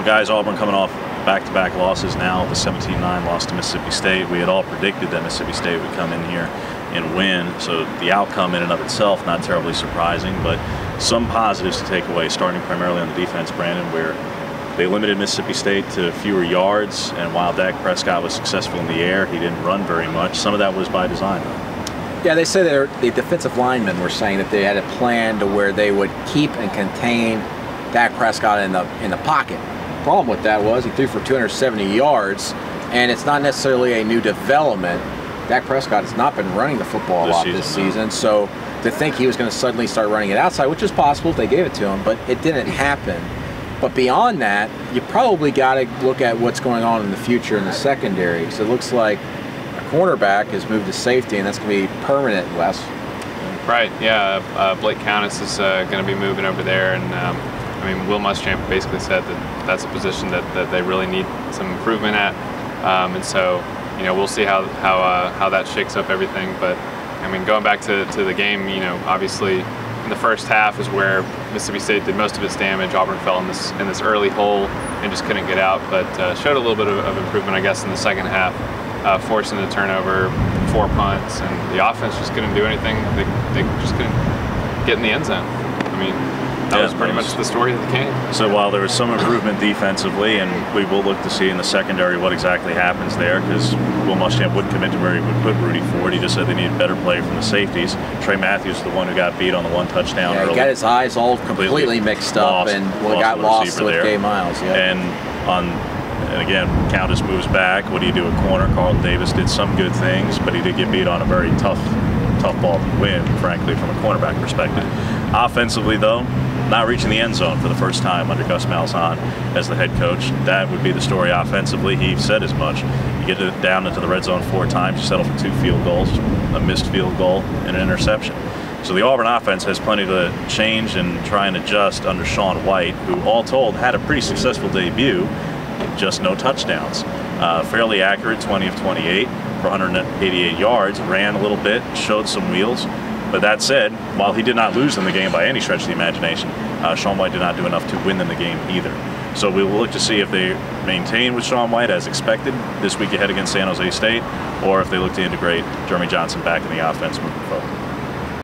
guys, Auburn coming off back-to-back losses now, the 17-9 loss to Mississippi State. We had all predicted that Mississippi State would come in here and win, so the outcome in and of itself not terribly surprising, but some positives to take away, starting primarily on the defense, Brandon, where they limited Mississippi State to fewer yards, and while Dak Prescott was successful in the air, he didn't run very much. Some of that was by design. Yeah, they say the defensive linemen were saying that they had a plan to where they would keep and contain Dak Prescott in the pocket. The problem with that was he threw for 270 yards, and it's not necessarily a new development. Dak Prescott has not been running the football a lot this season, so to think he was going to suddenly start running it outside, which is possible if they gave it to him, but it didn't happen. But beyond that, you probably got to look at what's going on in the future in the secondary, because it looks like a cornerback has moved to safety, and that's going to be permanent, Wes. Right, yeah. Blake Countess is going to be moving over there, and I mean, Will Muschamp basically said that that's a position that they really need some improvement at, and so you know, we'll see how that shakes up everything. But I mean, going back to the game, you know, obviously in the first half is where Mississippi State did most of its damage. Auburn fell in this early hole and just couldn't get out, but showed a little bit of improvement, I guess, in the second half, forcing the turnover, 4 punts, and the offense just couldn't do anything. They just couldn't get in the end zone. I mean, that was pretty much the story of the game. So while there was some improvement defensively, and we will look to see in the secondary what exactly happens there, because Will Muschamp would commit to where he would put Rudy Ford. He just said they needed better play from the safeties. Trey Matthews is the one who got beat on the one touchdown early. He got his eyes all completely mixed up and got lost with K. Miles. Yeah. And again, Countess moves back. What do you do at corner? Carlton Davis did some good things, but he did get beat on a very tough ball to win, frankly, from a cornerback perspective. Offensively, though, not reaching the end zone for the first time under Gus Malzahn as the head coach. That would be the story offensively. He said as much. You get it down into the red zone 4 times, you settle for 2 field goals, a missed field goal, and an interception. So the Auburn offense has plenty to change and try and adjust under Sean White, who all told had a pretty successful debut, just no touchdowns. Fairly accurate, 20 of 28 for 188 yards, ran a little bit, showed some wheels. But that said, while he did not lose in the game by any stretch of the imagination, Sean White did not do enough to win in the game either. So we will look to see if they maintain with Sean White as expected this week ahead against San Jose State, or if they look to integrate Jeremy Johnson back in the offense moving forward.